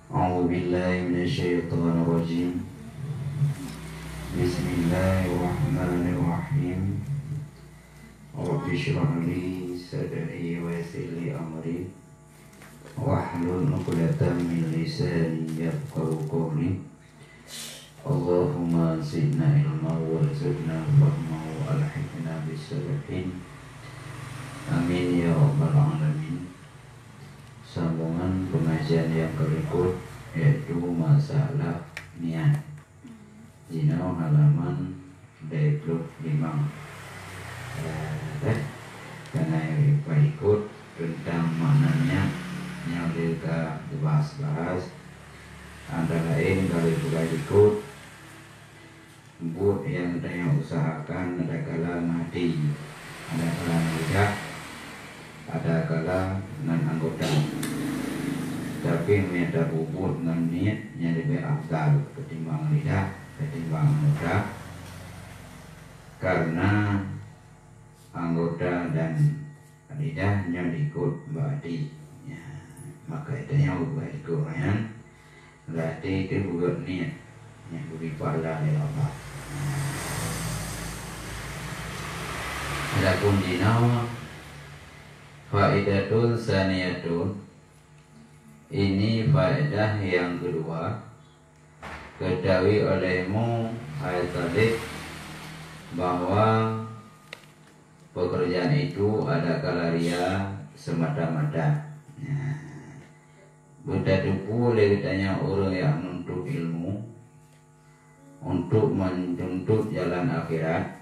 أعوذ بالله من الشيطان الرجيم. بسم الله الرحمن الرحيم. رب اشرح لي صدري ويسر لي أمري واحلل عقدة من لساني يفقهوا قولي. اللهم زدنا علما وارزقنا فهما وألحقنا بالصالحين. Amin ya rabbal alamin. Sambungan pengajian yang berikut yaitu masalah niat. Jinau halaman 25. Karena yang berikut tentang maknanya yang kita bahas antara lain kalau berikut buat yang kita usahakan ada kala mati, ada kala mudah, ada kala dengan anggota. Tapi menyata bubut dengan niat yang lebih afdal ketimbang lidah, ketimbang anggota. Karena anggota dan lidahnya ikut berarti ya, maka itu yang ikut kan. Berarti itu buat niat yang beri pahala oleh Allah. Adapun jinau faidatul saniyatun, ini faedah yang kedua. Ketahui olehmu hai talib bahwa pekerjaan itu ada kalaria semata-mata. Bertatupu oleh ditanya orang yang menuntut ilmu untuk menuntut jalan akhirat.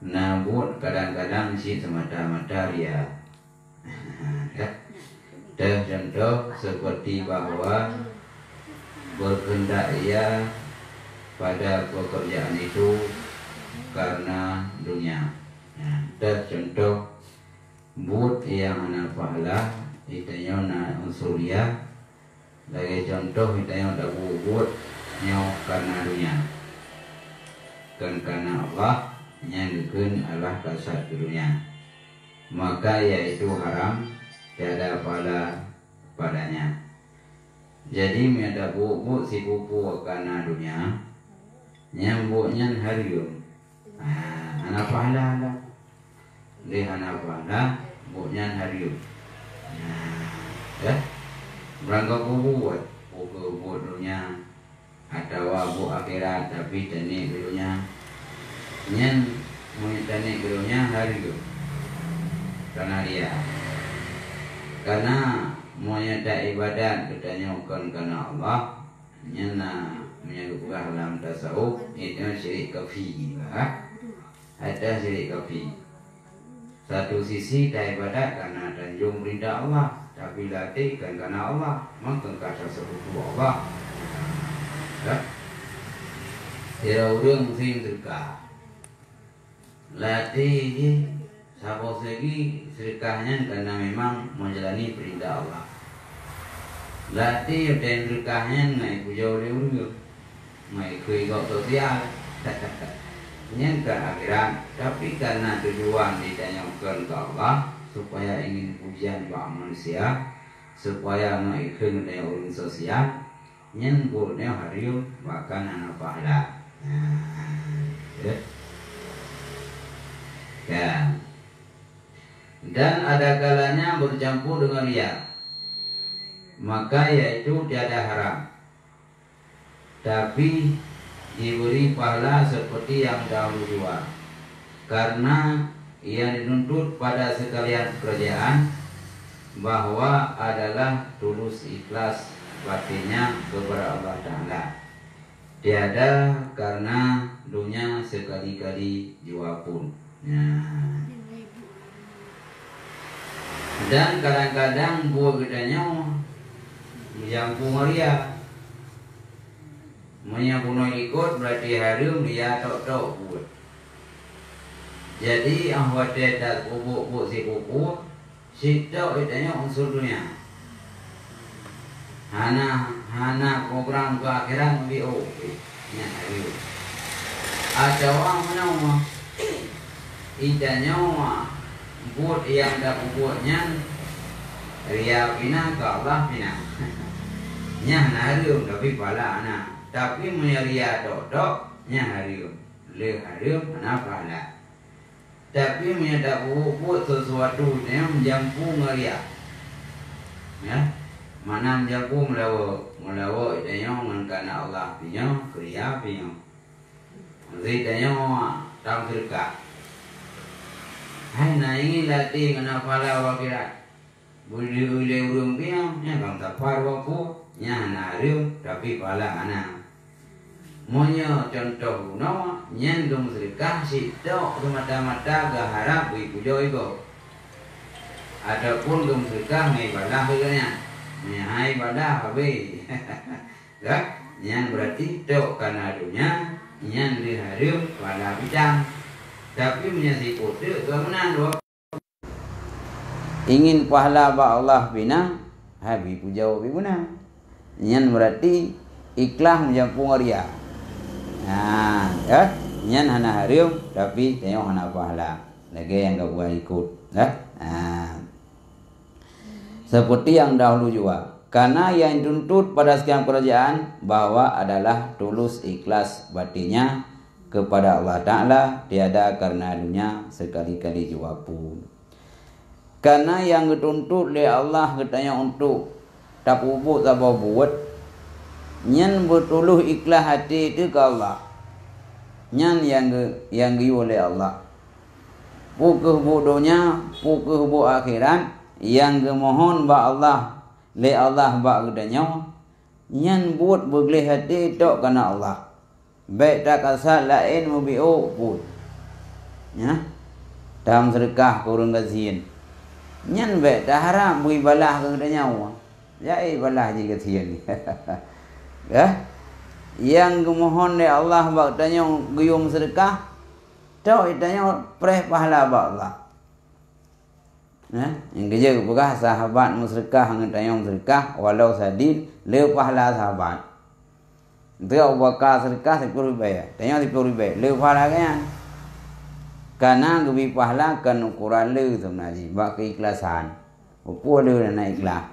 Namun kadang-kadang si semata-mata ria. Contoh seperti bahwa berkehendak ia pada pekerjaan itu karena dunia. Contoh buat yang ana pahala itanya na unsuria. Lagi contoh itanya ada buat nyaw karena dunia. Kan karena Allah nyangkeun Allah kasat dunia. Maka yaitu haram, tiada pahala padanya. Jadi miada buku si pupu karena dunia, nyambuknya harium. Anak pahala lah, di anak pahala, buknya harium. Berangkat buat buku dunia atau bu akhirat tapi teknik dunia, nyen mau teknik dunia harium. Karena dia, karena menyata ibadat katanya bukan karena Allah, nyana menyebutkan dalam tasawuf itu syirik kafi, ada syirik kafi. Satu sisi dah ibadat karena tanjung perintah Allah, tapi latih kan karena Allah, maka kata sekutu Allah. Tidak orang muslim sedekah, latih sabos lagi sedekahnya karena memang menjalani perintah Allah. Latih dan sedekahnya naik jauh lebih, naik kuigok sosial, yang ke akhirat. Tapi karena tujuan ditanyakan ke Allah supaya ingin pujian bak manusia, supaya naikkan dari urun sosial, yang burnya hariu bahkan anak pahala. Ya. Dan ada kalanya bercampur dengan riya, maka yaitu tiada haram, tapi diberi pahala seperti yang dahulu dua, karena ia dituntut pada sekalian pekerjaan bahwa adalah tulus ikhlas batinnya kepada Allah Ta'ala, tiada karena dunia sekali-kali jiwa pun. Dan kadang-kadang buah gedanya menyampung Maria, menyampung ikut berarti harum dia tok buat. Jadi ahwat dat bubuk si bubuk si tok itanya unsur dunia. Hana program ke akhirat bio nya harum. Ada orang mana itanya buat yang dah buatnya ria pina ke Allah pina. nya harium tapi pahala ana. Tapi menyeria dok nya harium. Le harium ana pahala. Tapi menyedak buat sesuatu yang menjampu ngeria. Ya. Mana menjampu melawa idanya mengkana Allah punya kriya punya. Zidanya tam sedekah. Hai na ingin latih kena pahala wakirat. Boleh urung piang, nya kang tapar waku, nya narium tapi pahala ana. Monya contoh guna, nyen dong sedekah sitok mata-mata gaharap bui pujo iko. Adapun dong sedekah ngai badah ikanya, ngai badah habis. Gak, nyen berarti tok karena dunia, nyen diharium pahala bidang. Tapi menyasi kote kemenang dua. Ingin pahala ba Allah bina habi pujau biguna. Nyan berarti ikhlas menjampung ria. Nah, ya, nyan hana harium tapi tengok hana pahala. Lagi yang gak boleh ikut, ya. Nah. Seperti yang dahulu juga. Karena yang dituntut pada sekian kerajaan bahwa adalah tulus ikhlas batinnya kepada Allah Ta'ala, tiada karena dunia sekali-kali juga pun. Karena yang dituntut oleh Allah katanya untuk tak pupuk tak buat, nyan bertuluh ikhlas hati itu ke Allah, nyan yang diu oleh Allah. Pukul bodohnya, pukul bu akhirat, yang gemohon ba Allah, le Allah ba katanya, nyan buat bergelih hati itu karena Allah. Baik tak kasar lain mubi'u pun, ya, dalam sedekah kurang gazian. Nyan baik dah harap bui balah ke nyawa. Ya balah je kesian ni. Ya. Yang gemohon oleh Allah bak tanya guyum sedekah, tau tanya preh pahala bak Allah. Ya, yang kerja berkah sahabat musredekah ngan tanya sedekah walau sadin le pahala sahabat. Dia Bakar sedekah 10 ribu. Tanya 10 ribu. Le pahala kan? Karena lebih pahala kan ukuran le sebenarnya bak keikhlasan. Apa le nak ikhlas.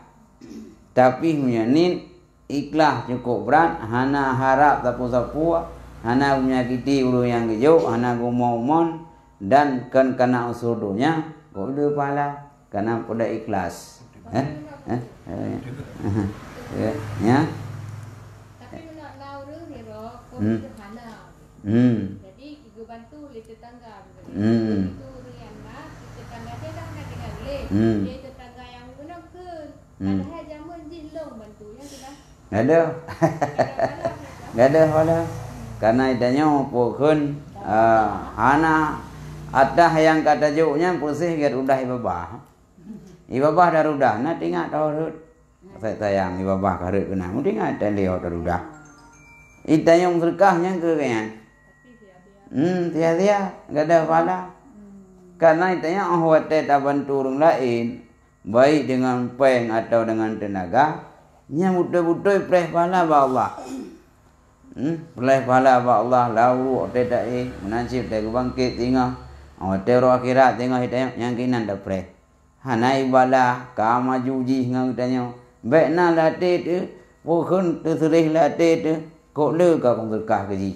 Tapi punya ni ikhlas cukup berat, hana harap sapu-sapu, hana menyakiti ulu yang hijau, hana gumau-mon dan kan kena usudunya, kau le pahala karena pada ikhlas. Ya. Tapi nak lau dia roh, kau hana. Jadi ibu bantu le tetangga. Itu rian lah, tetangga dia dah nak kenal le. Dia tetangga yang guna ke. Ada jamun jilong bantu yang sudah. Ada. Ada pada. Karena idanya pokon hana ada yang kata jauhnya bersih biar udah ibabah. Ibabah dah udah, nak tinggal tahu. Saya sayang ibabah karut kena, mungkin ada leo udah. Idanya sedekahnya ke kan. Sia-sia, enggak ada pahala. Karena itanya ahwate tak bantu orang lain, baik dengan peng atau dengan tenaga, nya betul-betul preh pahala ba Allah. Preh pahala ba Allah lau te tak menasib te bangkit tinggal. Te ro akhirat tengok itanya yang kinan dah preh. Hana ibalah ka majuji ngau itanya. Baik na latih tu, pokon terserih latih tu, kok le ka kong berkah keji.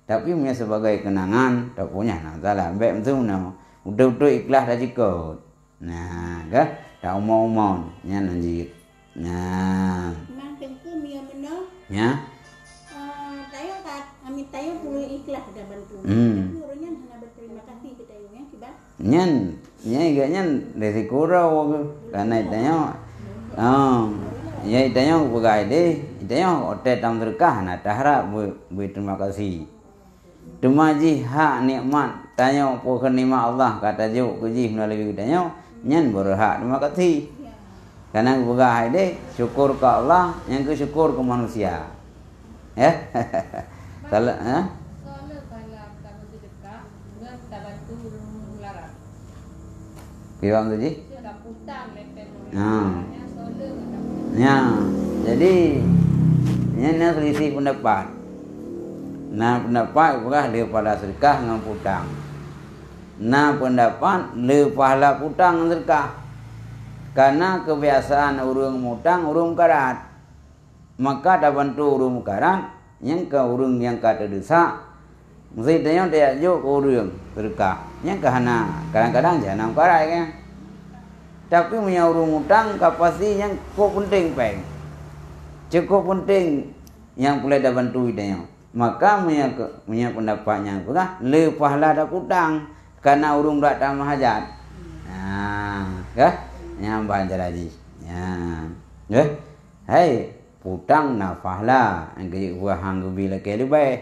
Tapi punya sebagai kenangan, tak punya nak salah. Baik betul nak. Udah ikhlas dah cikot. Nah, kan? Tak umum-umum. Nya nanti. Nah. Memang tengku mia mana? Ya. Tayo tak, amin tayo perlu ikhlas dah bantu. Tapi orangnya hanya berterima kasih ke tayo yang kibar. Nyan igaknya dari kurau karena itanya. Ya itanya pegai deh. Itanya otet tam berkah nak harap berterima kasih. Demaji hak nikmat tanya pokon nikmat Allah kata jauh keji melalui tanya nyan berhak terima kasih. Karena pegai deh syukur ke Allah yang ke syukur ke manusia. Ya. Salah Soalnya kalau kamu sedekah, enggak tak bantu larang. Kiwam tu ji? Sudah putang lepet. Ya. Jadi ini selisih pendapat. Nah pendapat bukan le pahala sedekah dengan putang. Nah pendapat le pahala putang dengan sedekah. Karena kebiasaan urang mutang urang karat. maka dah bantu urung mukaran yang ke urung yang kata dosa mesti tanya dia jo ke urung sedekah yang ke hana kadang-kadang jangan karai kan tapi punya urung utang kapasi yang cukup penting peng cukup penting yang boleh dah bantu dia maka punya pendapatnya pula le pahala dah utang karena urung dak tamah hajat kah yang banjar lagi ya hai putang na pahala angge buah hang bila kelu bae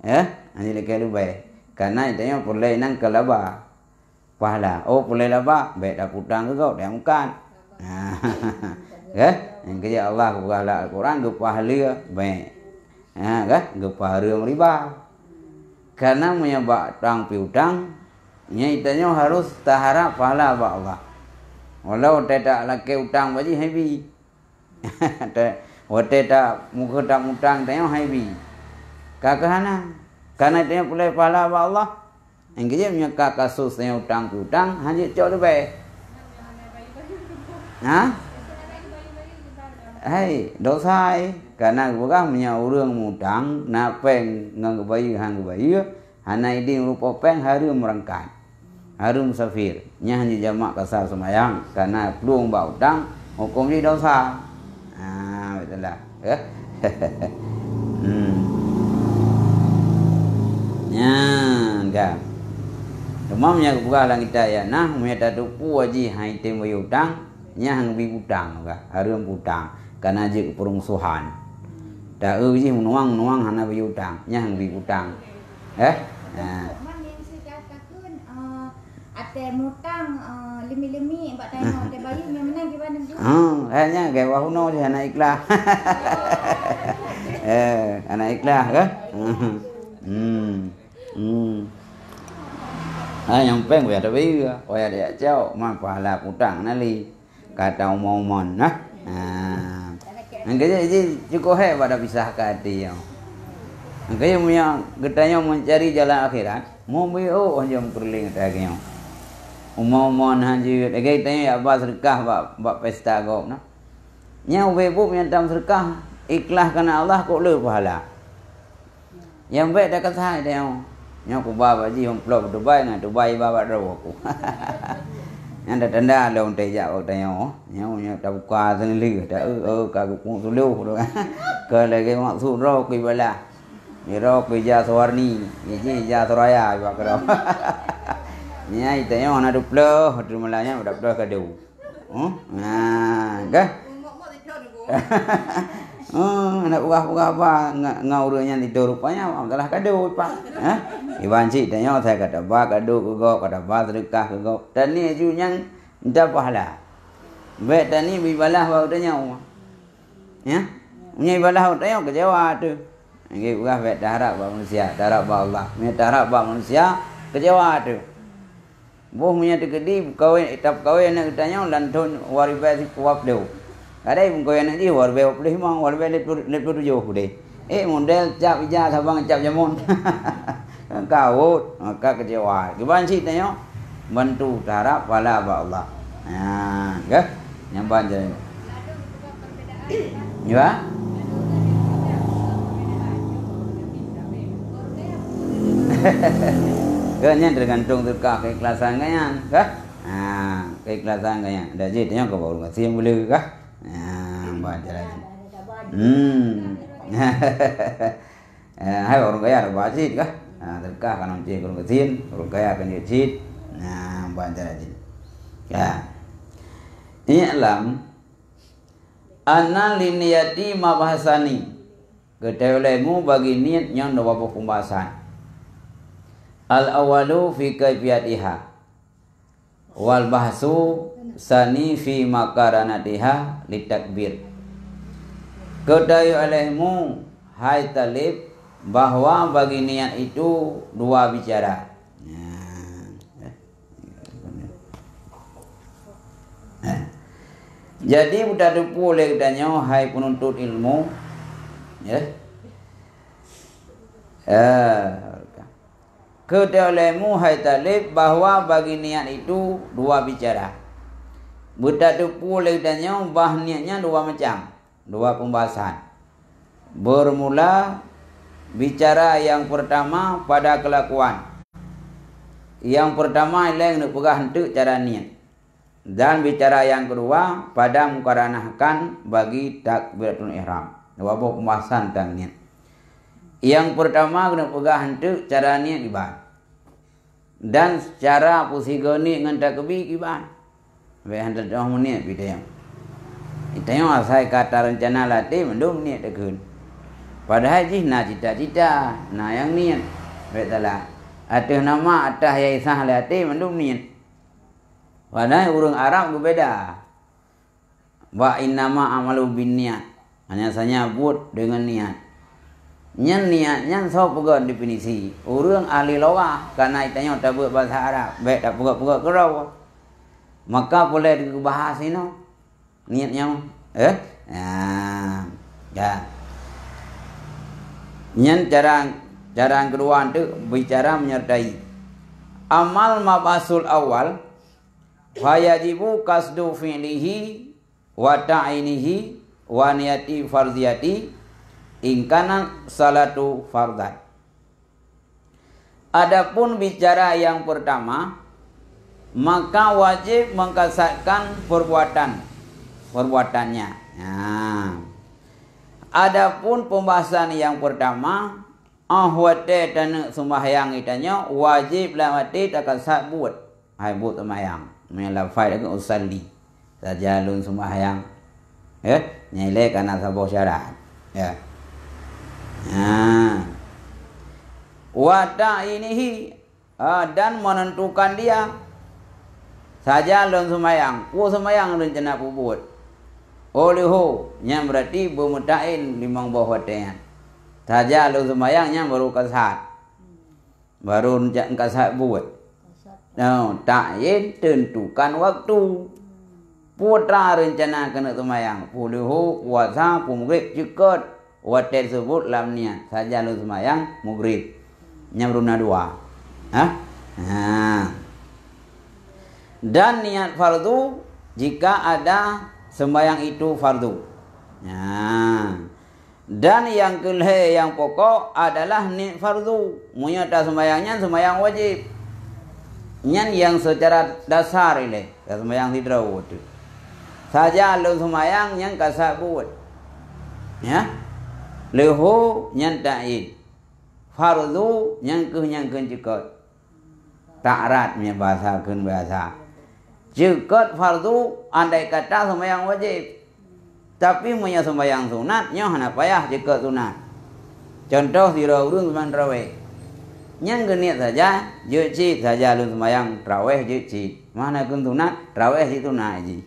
ya ani le kelu bae karena itu yang boleh nang kelaba pahala boleh laba bae dah putang ke kau dah bukan ya angge Allah pahala Al-Quran ge pahala bae kah ge pahala riba karena menyebab tang piutang nya itanya harus taharap pahala ba Allah walau tidak laki utang bagi heavy wate tak muka tak utang tanya heavy kakana karena dia boleh pahala ba Allah engge nya kasus tanya utang piutang hanya cok lebih hai dosa karena bukan punya urang mutang na peng ngang bayi hang bayi hana ini rupa peng harum merangkat harum safir nya hanya jamak kasar semayang karena peluang ba utang hukum dia dosa betul lah ya enggak demamnya buka langit daya nah punya tatupu waji hai tem utang nya hang bi utang ka harum utang karena je perungsuhan dah uji nuang hana bi utang nya hang bi utang ate mutang limi-limi mbak tengok ate bayi memang gimana tu hanya kayak wahuno je anak ikhlas anak ikhlas ke yang peng we ada bayi we ada jauh man pahala utang nali kata umon nah angge je cukup pada pisah ke hati yang angge punya getanya mencari jalan akhirat mau bio jom kerling tagnya umon haji lagi tanya apa sedekah bak pesta kau nah nya webu punya dam sedekah ikhlas karena Allah kok le pahala yang baik dah kasai dia nya ku baba ji hom plok Dubai ngah Dubai baba ro aku yang dah tanda long teja kau tanya nya dah buka sendiri dah ka ku sulu ke lagi maksud ro ku bala ni ro ku ja sawarni ni ja soraya ba karo nya itanya ana duplo hotel malanya udah duplo kado kah nak buah apa ngaurnya tidur rupanya adalah kado pak ibanci tanya saya kata ba kado ke go kata ba sedekah ke go dan ni ju yang nda pahala be tani bi balah wa tanya ya punya balah tanya kecewa tu ngi buah be darab ba manusia darab ba Allah me darab ba manusia kecewa tu boh punya tegedi kawin etap kawin nak tanya lantun waribai kuap deu ada pun kawin ni waribai boleh mang waribai lepo tujuh deh model cap ija sabang cap jamun kawut maka kecewa gimana sih tanya bantu darab wala ba Allah ke nyamban je ya Kanya tergantung terkah keikhlasan kaya kah? Keikhlasan kaya. Dah je tanya kau baru ngasih boleh kah? Baca lagi. Hai orang kaya ada baca kah? Terkah kan orang cik orang ngasih, orang kaya kan dia cik. Baca lagi. Ya. I'lam anna liniyati mabahasani. Kedewlemu bagi niat yang dapat pembahasan. Al-awalu fi kaifiyatiha wal bahsu sani fi makaranatiha litakbir. Kedayu alaihimu hai talib bahwa bagi niat itu dua bicara. Jadi budak depu oleh tanya hai penuntut ilmu ya. Kedalemu hai talib bahwa bagi niat itu dua bicara. Budak depu oleh tanya bah niatnya dua macam. dua pembahasan. Bermula bicara yang pertama pada kelakuan. Yang pertama ialah nak pegah hentuk cara niat. Dan bicara yang kedua pada mukaranahkan bagi takbiratul ihram. Dua pembahasan tentang niat. Yang pertama kena pegah hentuk cara niat ibadah. Dan cara pusigoni dengan takbir ibadah. Baik hendak dah niat bidang. Itu yang saya kata rencana latih mendung niat tekun. Padahal jih nak cita-cita, nak yang niat. Baik salah. Atas nama atas yaisah latih mendung niat. Padahal urang Arab berbeza. Wa innama amalu bin niat. Hanya saja buat dengan niat. Nyan niat nyan so pegang definisi. Urang ahli lawah karena itanya tak buat bahasa Arab. Baik tak pegang kerau. Maka boleh dibahas ini. Niatnya ya. Nyan cara kedua itu bicara menyertai amal mabasul awal fayajibu kasdu fi'lihi wa ta'inihi wa niyati fardiyati ingkana salatu fardan. Adapun bicara yang pertama, maka wajib mengkasatkan perbuatannya. Nah, adapun pembahasan yang pertama, ahwate dan sembahyang itanya wajib lamati takasat buat. Hai buat sembahyang. Melafai dengan usalli. Sajalun sembahyang. Nyilai karena sabah syarat. Ya. Wada inihi dan menentukan dia saja lon semayang, semayang rencana buat. Oleho yang berarti bermutain limang bawah hatian. Saja lon semayangnya baru kasat, baru kasat buat. No, ta'in tentukan waktu. Putra rencana kena semayang. Oleho puasa pumgrib cekat. Waktu tersebut lam niat saja lu semayang maghrib nyamruna dua. Dan niat fardu jika ada sembahyang itu fardu. Dan yang kelima yang pokok adalah niat fardu. Munyata sembahyangnya sembahyang wajib. Nyan yang secara dasar ini sembahyang tidak wajib. Saja lu sembahyang yang kasat buat. Ya. Leho nyan ta'id. Fardu nyan cekot. Ta'rat punya bahasa kun bahasa. Cekot fardu andai kata sembahyang wajib. Tapi punya sembahyang sunat nyo hana payah cekot sunat. Contoh sira urang sembahyang tarawih. Nyan geniat saja, jecit saja lu sembahyang tarawih jecit. Mana kun sunat, tarawih itu naji.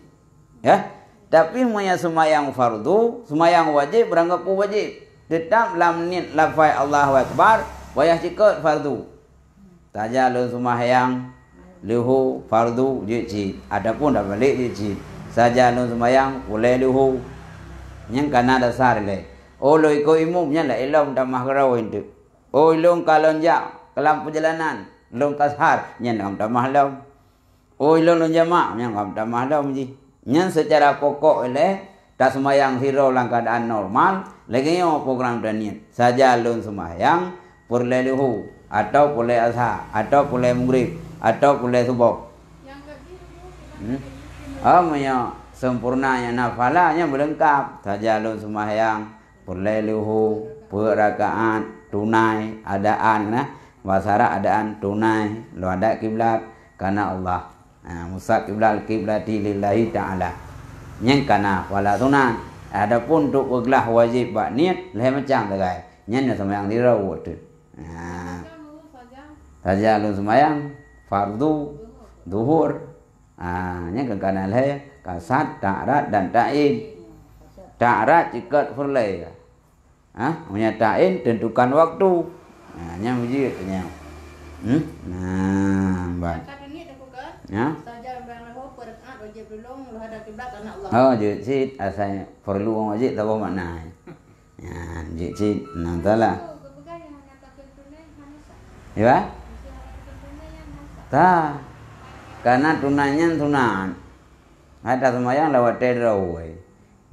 Ya. Tapi punya sembahyang fardu, sembahyang wajib beranggap wajib. Tetap lam niat lafai Allahu Akbar wayah cikot fardu. Saja lu sembahyang luhu fardu jicit. Adapun dah balik jicit. Saja lu sembahyang boleh luhu. Yang kana dasar le. Oh lo iko imumnya la ilom dah mahraw itu. Oh ilom kalonja kelam perjalanan, lom kashar nya ngam dah mahlam. Oh ilom jama' nya ngam dah mahlam ji. Nya secara pokok le tak sembahyang hero dalam keadaan normal, lagi yang program dan niat. Saja lun sembahyang, boleh luhu, atau boleh asar, atau boleh maghrib, atau boleh subuh. Yang sempurnanya nafalahnya berlengkap. Saja lun sembahyang, boleh luhu, berrakaat, tunai, adaan, bahasa Arab adaan tunai, lu ada kiblat karena Allah. Musa kiblati lillahi ta'ala. Yang kana wala sunat. Adapun untuk bergelah wajib buat niat lain macam tegai. Yang sembahyang dirau tu. Saja lu sembahyang fardu zuhur. Yang kana lain kasat, ta'rat dan ta'in. Ta'rat cikat furlai. Punya ta'in tentukan waktu. Yang begitu nya. Baik. Ya. Oh, jicit asal perlu wajib tahu makna. Ya, jicit nantalah. Ya? Tak. Karena tunanya tunat. Ada sembahyang lewat terau.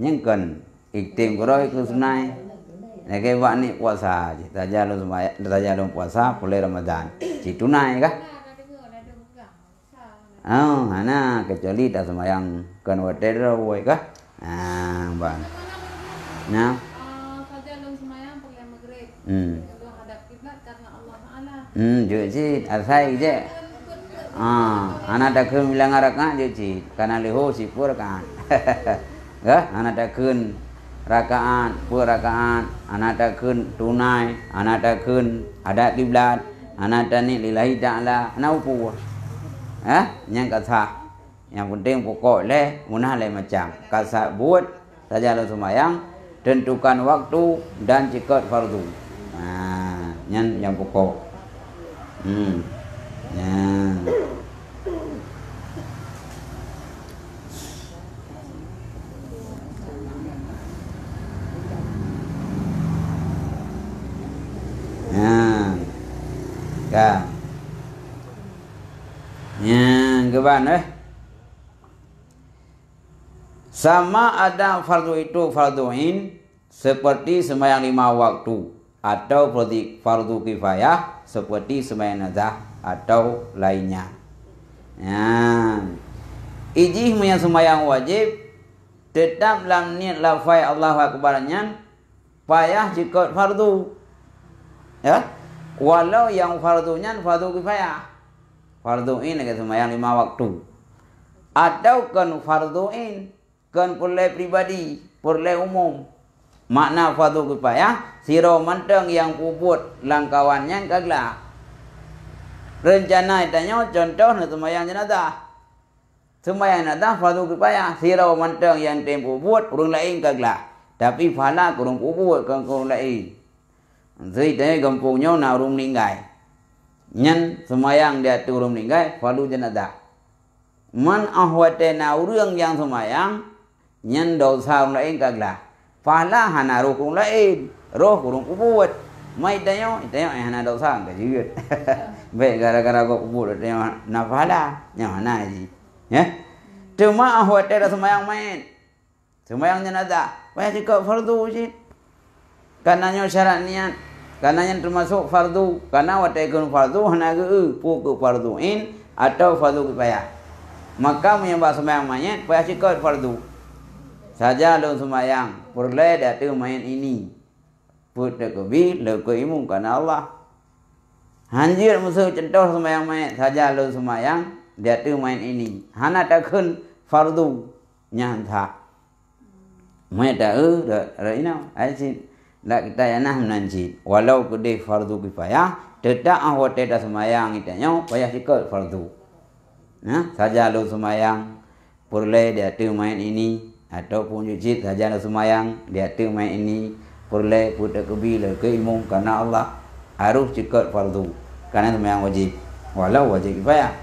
Nyengken iktim kuro iku sunai. Nek wak ni puasa je. Tajalun sembahyang, tajalun puasa boleh Ramadan. Ci tunai kah? Nah, ada dengar, ada pegang. Sah. Oh, ana kecuali tak sembahyang kan water woi kah? Bang. Nah. Tajalun semayang pakai maghrib. Kalau hadap kiblat karena Allah Taala. Jadi asai je. Anak tak kun bilang rakaat je, karena leho si pur rakaat. Gah, anak tak kun rakaat, pur rakaat, anak tak kun tunai, anak tak kun hadap kiblat, anak tak ni lillahi ta'ala, anak upu. Yang kata, yang penting pokok leh, munah leh macam. Kasa buat saja lo semayang, tentukan waktu dan cikat fardu. Yang pokok. Kan. Ke mana? Sama ada fardu itu fardu ain seperti sembahyang 5 waktu atau fardu kifayah seperti sembahyang nazar atau lainnya. Ijih punya sembahyang wajib tetap dalam niat lafai Allahu Akbar-nya payah jika fardu. Ya. Walau yang fardunya fardu kifayah. Fardu in ke sembahyang 5 waktu. Atau kan fardu in kan perle pribadi, perle umum. Makna fardu kifayah siro manteng yang puput langkawannya kaglah. Rencana itanya contoh na sembahyang jenazah. Sembahyang jenazah fardu kifayah siro manteng yang tempo puput urang lain kaglah. Tapi pahala kurang puput kan kurang lain. Jadi tanya kampungnya nak urung meninggal. Nyan semayang dia tu urung meninggal, fardu jenazah. Man ahwate na urang yang semayang, nyan dosa urang lain kaglah. Pahala hana roh urang lain, roh urung puput. Mai tanya hana dosa ke jiut. Baik gara-gara kau puput tanya na pahala, nya mana ji. Ya. Cuma ahwate dah semayang main. Semayang jenazah, payah jika fardu je. Karenanya syarat niat. Karena yang termasuk fardu, karena watakun fardu hana pukul fardu in atau fardu kifayah. Maka menyembah sembahyang mayat payah cikot fardu. Saja lo sembahyang, perle datu mayat ini. Put dekebi lo ke imum karena Allah. Hanjir musuh contoh sembahyang mayat, saja lo sembahyang datu mayat ini. Hana takun fardu nyantha. Mayat dah ina asyik. Nak kita yanah menanjid walau kedai fardu kifayah tetap awak tidak semayang itanya payah ikut fardu. Saja lo semayang perle dia tu main ini ataupun jujit saja lo semayang dia tu main ini perle putar kebil ke imum karena Allah harus ikut fardu karena semayang wajib walau wajib kifayah.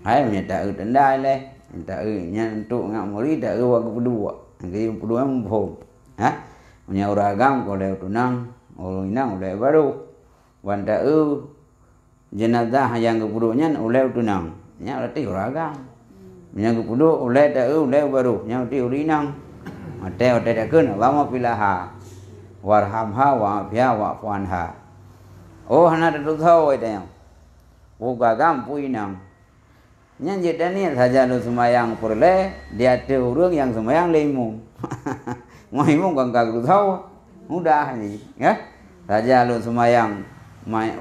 Hai menyata tendai leh, minta nya untuk ngak muri dak wagu kedua. Yang kedua mempom. Punya uragam kalau tunang, orang inang oleh baru. Wanda jenazah yang keduanya oleh tunang. Nya berarti uragam. Yang kedua oleh dak oleh baru. Nya berarti urinang. Mate dak kun lama pilaha. Warhamha wa afia wa fuanha. Oh hana dak tahu itu. Uragam puinang. Yang jadi ni saja lu semayang perle dia tu orang yang semayang lemu. Mau imum kan kagak tahu. Mudah ni, ya. Saja lu semayang,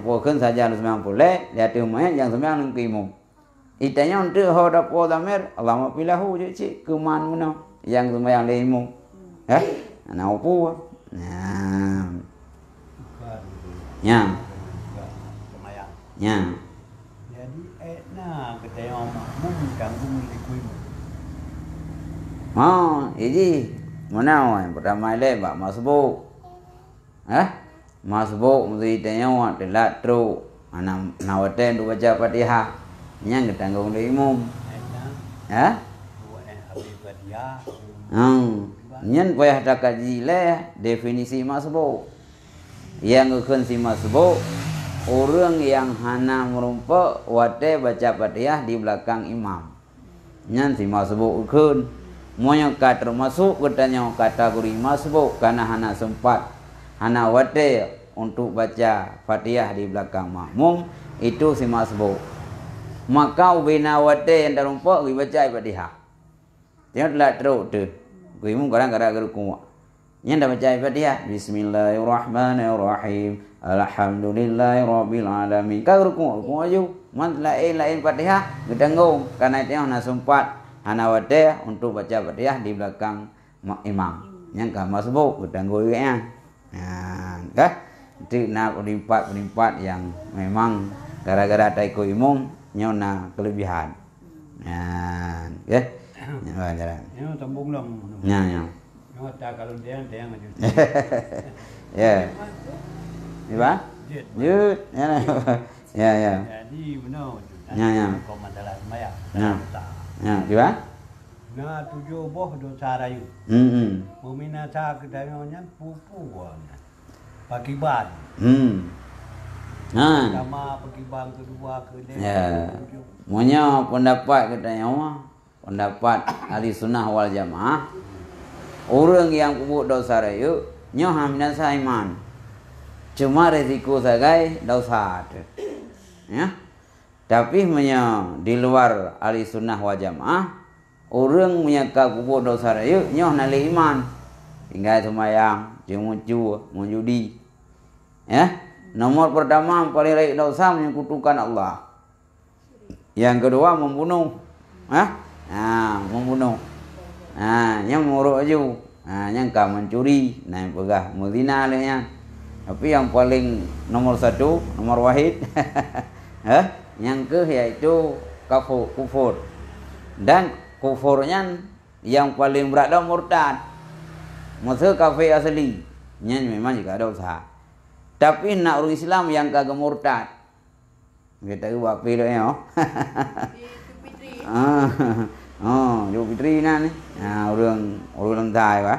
pokon saja lu semayang perle dia tu mayang yang semayang ke imum. Itanya untuk hoda podamer Allah mapilahu je cik keman mana yang semayang lemu. Ya. Ana opo. Nah. Ya. Semayang. Ya. Kita yang makmum ganggu likuimu. Ini mana yang pertama le bak masbuk. Masbuk mesti tanya awak telat teruk. Anak nawaten tu baca Fatihah. Yang ketanggung le imum. Nyen payah tak kaji le definisi masbuk. Yang ngekun si masbuk orang yang hana merumpa wate baca Fatihah di belakang imam. Nyan si masbuk ukun. Monya ka termasuk katanya kategori masbuk karena hana sempat hana wate untuk baca Fatihah di belakang makmum, itu si masbuk. Maka ubina wate yang terumpa baca Fatihah. Tengok telah teruk tu. Kuimu kadang-kadang gerukung. Yang dah baca Fatihah, Bismillahirrahmanirrahim, Alhamdulillahirabbil alamin. Kau gerukung aja. Man lain Fatihah, gedanggung karena dia nak sempat hana wate untuk baca Fatihah di belakang imam. Yang ka masbuk gedanggung ya. Kah? Itu nak penimpat yang memang gara-gara taiko imam nyona kelebihan. Ya. Ini tambung lam. Ya. Nyo tak kalau dia aja. Ya. Ni ba? Jut. Ya. Jadi benar. Ya. Kau masalah maya. Ya, di ba? Na tujuh boh dosa rayu. Mumina sa kedayanya pupu wana. Pakiban. Sama pakiban kedua ke dia. Ya. Monya pendapat katanya pendapat ahli sunnah wal jamaah, orang yang kubur dosa rayu nyo haminan saiman, cuma resiko sagai dosa tu, ya. Tapi menyo di luar ahli sunnah wal jamaah, orang menyangka kubur dosa rayu nyo nali iman, tinggal semayang, cuma menjudi, ya. Nomor pertama paling rayu dosa menyekutukan Allah. Yang kedua membunuh, membunuh. Yang muruk aja. Yang kau mencuri, yang pegah muzina lehnya. Tapi yang paling nomor satu, nomor wahid, yang ke yaitu kufur. Dan kufurnya yang paling berat adalah murtad. Maksud kafir asli, memang juga ada usaha. Tapi nak orang Islam yang kagak murtad. Kita buat pilih ya. Jauh fitri ni. Orang Thai ba.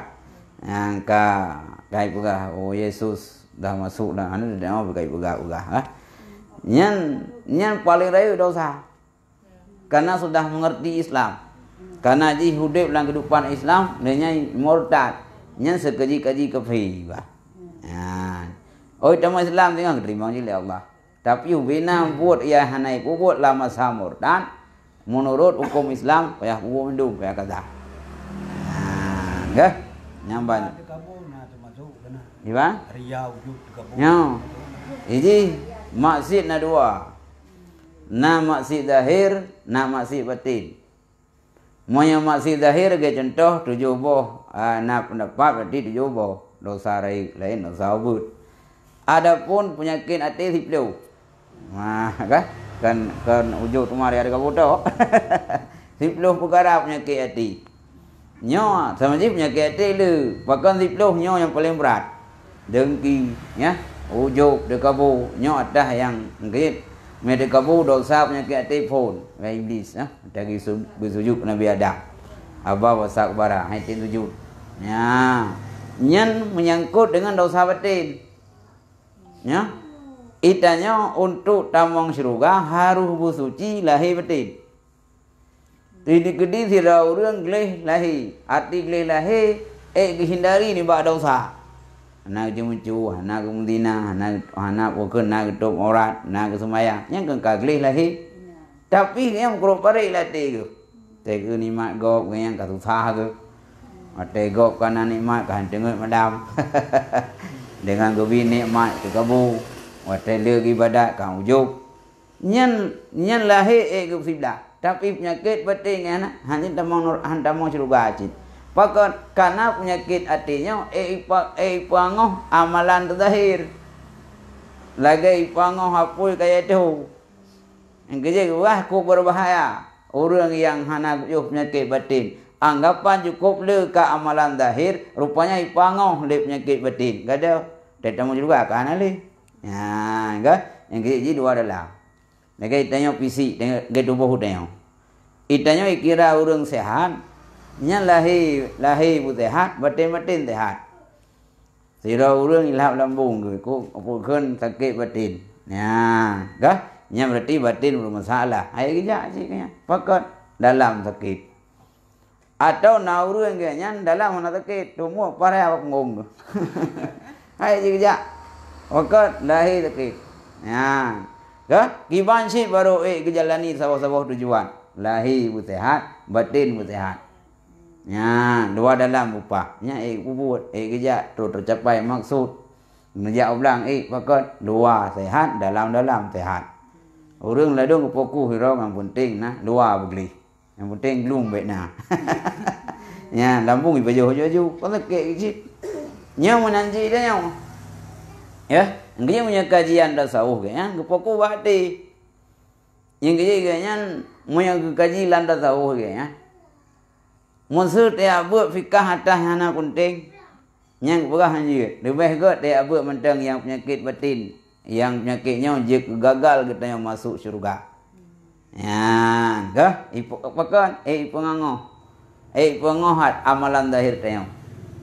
Yang kai pegah Yesus dah masuk dah. Anu dah mau kai pegah. Yang paling rayu dosa. Karena sudah mengerti Islam. Karena dia hidup dalam kehidupan Islam, dia murtad. Yang sekeji-keji kafir ba. Tamu Islam tengok terima je Allah. Tapi bina buat ia hanai buat lama samur dan menurut hukum Islam payah buat mendung payah kata. Enggak? Nyamban. Iba? Riau juk kabur. Nyo. Ini maksud na dua. Na maksud zahir, na maksud batin. Monya maksud zahir ke contoh tujuh boh na pendapat berarti tujuh boh dosa lain dosa ubud. Adapun penyakit hati siplu. Kan ujung kemari ada kabuto. Siplu perkara penyakit hati. Nyo sama je penyakit hati lu. Bahkan siplu nyo yang paling berat. Dengki, ya. Ujung dekabu nyo atas yang ngit. Me dekabu dosa penyakit hati pun. Wahai iblis, ya. Dari bersujud Nabi Adam. Abah wasak bara, hati sujud. Ya. Nyan menyangkut dengan dosa batin. Ya. Itanya untuk tamang syurga harus bersuci lahir batin. Tidak gede sira orang geleh lahir, hati geleh lahir, hindari ni bak dosa. Anak jemucu, anak kemudina, anak bukan nak ketup aurat, nak kesemayang, yang kengkak geleh lahir. Tapi yang kerap parik latih ke. Tega nikmat gop yang kasusah ke. Ate gop kana nikmat kan tengok madam. Dengan gobi nikmat ke kabu. Wate lagi ibadat kan ujub. Nyan lahir gop sibla. Tapi penyakit batin anak hanya tamang syurga acit. Pakat karena penyakit hatinya pangoh amalan terakhir. Lagi pangoh hapul kayak itu. Yang kerja wah ku berbahaya. Orang yang hana penyakit batin. Anggapan cukup le ke amalan zahir, rupanya ipangoh le penyakit batin. Kada tetamu juga kan ale. Ya, enggak? Yang kerja dua adalah. Lagi tanya fisik, tengok tubuh tengok. Itanya kira orang sehat, nya lahir pun sehat, batin sehat. Sira orang ilham lambung ke, ko bukan sakit batin. Ya, kah? Nya berarti batin bermasalah. Hai kerja ciknya. Pakat dalam sakit. Atau nauru yang kayaknya dalam mana sakit. Semua para awak ngom. Hai kerja. Pakat lahi sakit. Ya. Kah? Kiban sih baru kejalani sawah-sawah tujuan. Lahi sehat, batin sehat. Ya, dua dalam upah. Nya kubut kerja tu tercapai maksud. Menjak ulang pakat dua sehat dalam sehat. Orang ladung kepoku hiro yang penting nah dua begli. Yang penting belum baik nah. Ya, lambung ibajo-jojo. Kalau kayak gitu. Nya menanji dah nya. Ya, dia punya kajian tasawuf kayaknya kepoku bati. Yang kayaknya punya kajian tasawuf kayaknya. Maksud dia buat fikah atas yang penting. Yang berah je. Lebih ke dia buat mentang yang penyakit batin. Yang penyakitnya jika gagal kita yang masuk syurga. Ya, kah? Pakan pengangoh. Pengohat amalan zahir tayang.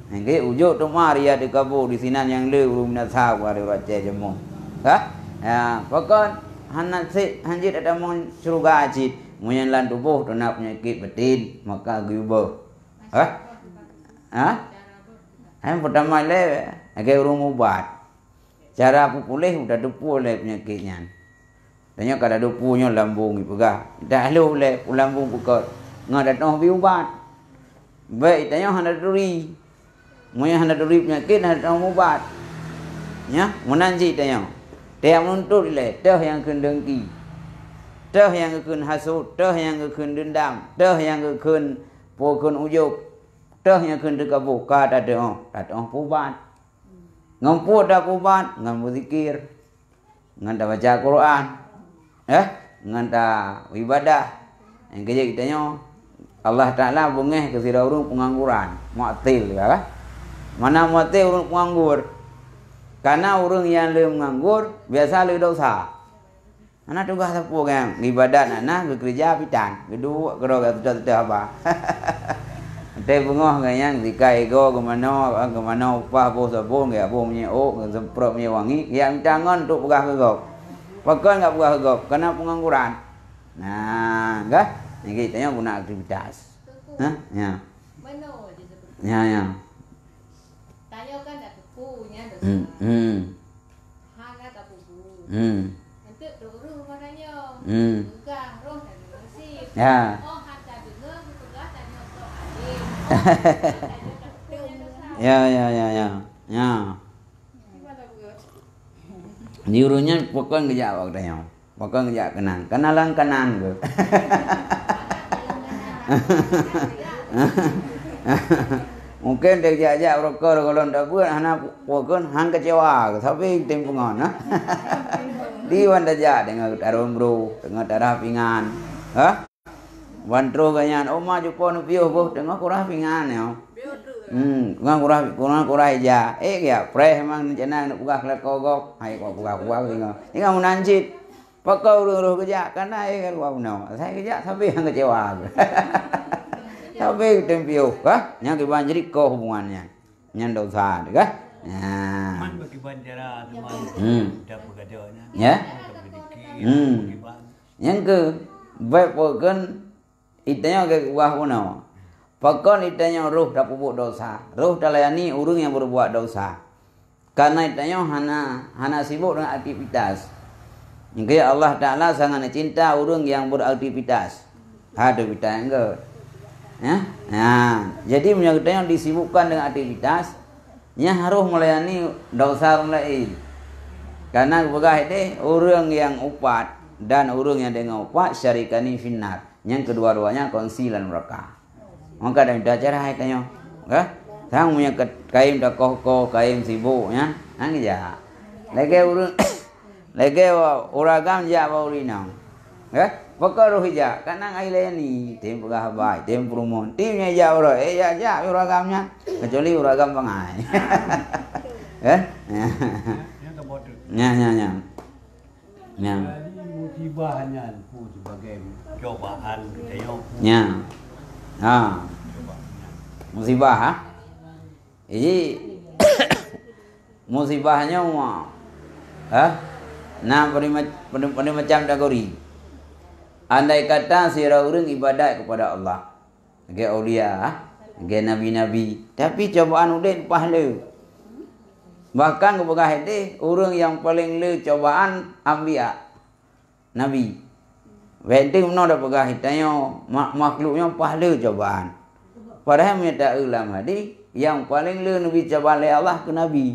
Nggih ujuk tu mari ada kabur di sinan yang le belum nasab ada baca jemu. Kah? Ya, pakan hanat hanjit ada mon syurga ajit. Munyan lan tubuh tu nak penyakit batin maka gubah. Hah? Hah? Yang pertama le agak urung ubat. Cara aku pulih udah depu oleh penyakitnya. Tanya kada depunya lambung ipegah. Dah lu oleh lambung pukot. Ngada noh biubat. Baik tanya hana duri. Moya hana duri penyakit hana noh ubat. Ya, menanji tanya. Dia menuntut le, teh yang keun dengki. Teh yang keun hasud, teh yang keun dendam, teh yang keun pokon ujub. Teh yang keun dekabu kada doh, ubat. Ngampu dah kubat, ngan berzikir, ngan dah baca Quran, ngan dah ibadah. Yang kerja kita nyo, Allah Taala bungeh ke sira urung pengangguran, mu'til ya. Mana mu'til urung penganggur? Karena urung yang le menganggur biasa le dosa. Ana tugas apa kan? Ibadat ana bekerja pitan, kedua kerja tu apa? Teh bungoh kayang dikai go ke mana upah bos sabun ke bos punya semprot punya wangi yang jangan untuk pegah ke go. Pakai enggak pegah ke go karena pengangguran. Nah, enggak? Ni kita yang guna aktivitas. Hah? Ya. Mana je seperti. Ya. Tanya kan dak punya dak. Hanga tak pupu. Nanti dulu mananya. Bukan roh dan nasib. Ya. Oh, hata dengar pegah tanya to Ya. Diurunya pokok kerja waktu tanya. Pokok kerja kenalan ke. Mungkin dia jajak rokok kalau ndak buat anak pokok hang kecewa tapi tim pengon di wan daja dengan taron bro dengan darah pingan wantro ganyan oma jupon piuh boh dengan kurah pingan ya kurah aja ya preh mang jenang nak buka lekogok hai kok buka ingat menanjit pakau ruh kerja karena kan wau saya kerja tapi hang kecewa tapi tempiu yang kebanjiri ko hubungannya nyan dosa kah Man bagi banjara teman dah begadanya ya yang ke baik pokon itanya ke wah uno pokon itanya ruh dak pupuk dosa ruh dalayani urung yang berbuat dosa karena itanya hana sibuk dengan aktivitas hingga Allah Taala sangat cinta urung yang beraktivitas aktivitas enggak ya. Nah, jadi menyangkutnya disibukkan dengan aktivitas, nya harus melayani dosa orang lain. Karena begah ini orang yang upat dan orang yang dengan upat syarikani finnar. Yang kedua-duanya kongsilan mereka. Maka ada cara itu sang punya kain dah koh kain sibuk ya. Hang ja. Lagi urang lagi uragam ja baurinang. Pokok roh hija kanang aileni tim pegah baik tim prumon timnya ja ora ja uragamnya kecuali uragam pangai. Ya. Musibahnya pun sebagai cobaan kita ya. Musibah Jadi musibahnya Nah, pada macam kategori. Andai kata sira urang ibadat kepada Allah, ke aulia, ke nabi-nabi, tapi cobaan udah pahala. Bahkan kepada hadis orang yang paling le cobaan anbiya, nabi. Wedding mana dah pegah hitanya makhluknya pahala cobaan. Padahal mereka ulama hadis yang paling le nabi cobaan oleh Allah ke nabi.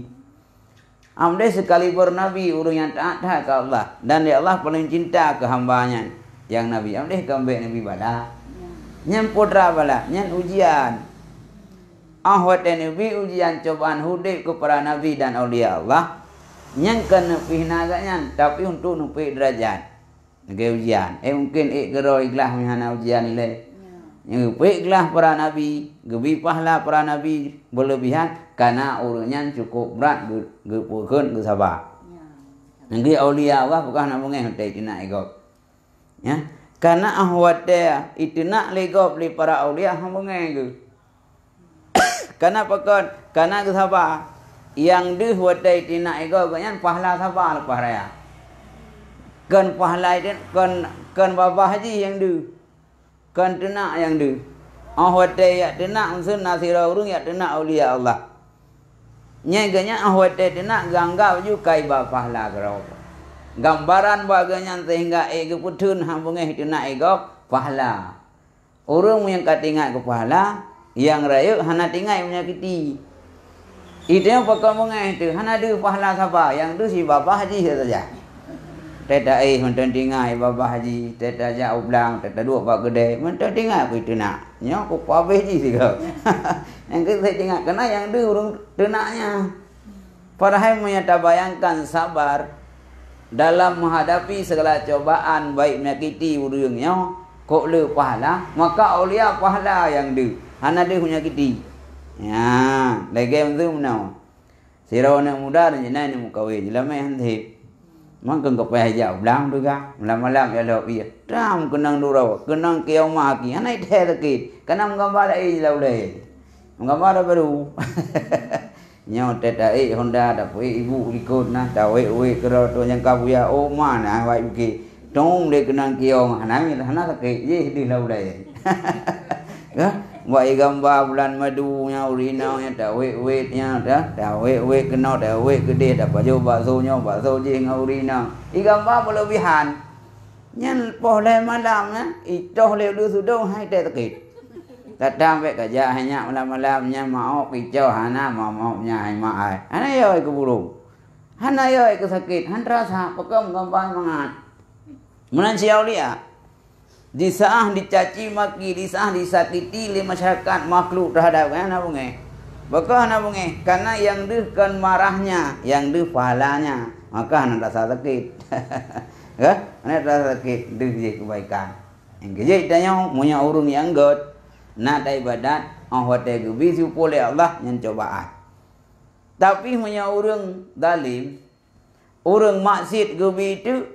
Amdai sekali bernabi orang yang taat ke Allah dan dia Allah paling cinta ke hambanya yang nabi. Amdai kambek nabi bala. Nyen putra bala, nyen ujian. Ahwat nabi ujian cobaan hudib kepada nabi dan aulia Allah. Nyen kena pihna agaknya tapi untuk nupi derajat. Nge ujian. Mungkin gero ikhlas mihana ujian ile. Yang ikhlas para nabi, gebi pahala para nabi berlebihan karena urutnya cukup berat gepukun ge sabar. Ngi aulia Allah bukan nak mengeh hotai tina igop. Ya. Karena ahwat dia itu nak legop li para aulia hang mengeh ge. Karena pakon, karena ge sabar. Yang deh hotai tina igop ganyan pahala sabar lepas raya. Kan pahala itu kan babah haji yang du kan tenak yang du ahwate ya tenak usun nasira urung ya tenak aulia Allah nyeganya ahwate tenak ganggau ju kai ba pahala garau gambaran baganya sehingga ege putun hambungeh tenak ego pahala urung yang katingat ke pahala yang rayu hana tingai menyakiti itu yang pakam mengeh itu hana du pahala sapa yang du si babah haji saja. Teta menten tingai babah haji, teta jauh belang, teta dua pak gede, menten tingai aku tenak. Nyo aku pabeh ji sih kau. Yang kita tingai, kena yang dia urung tenaknya. Padahal menyata bayangkan sabar dalam menghadapi segala cobaan baik menyakiti urungnya, kok le pahala, maka aulia pahala yang dia. Hana dia menyakiti. Ya, lagi itu menau. Sirawana muda dan jenai ni mukawin, jelamai hantip. Mangkang kau payah jauh belang tu kan, malam-malam ya lo iya. Ram kenang durau, kenang kiau maki, anai teh lekit, kenang gambar ai lau le, gambar baru. Nyaw teta Honda dah ibu ikut nah, dah we kerana tu yang kau ya, oh mana awak buki, tong le kenang kiau, anai hana lekit, je di lau le. Buat gambar bulan madu nya urina nya dah we nya dah we kena dah we gede dah baju bakso nya bakso je ngau urina i gambar berlebihan nyan poh le malam nya itoh le du sudo hai te tekit datang be kerja hanya malam-malam nya mau picau hana mau nya hai ma ai ana yo ke burung hana yo ke sakit han rasa pekem gambar mangat menan siau lia disaah dicaci maki disaah disakiti oleh masyarakat makhluk terhadap ana bunge bakah ana bunge karena yang deh kan marahnya yang deh pahalanya maka ana rasa sakit ya ana rasa sakit deh je kebaikan yang keje tanya punya urung yang god nak ibadat ahwate gebi supole Allah yang cobaan tapi punya urung zalim urung maksiat gebi itu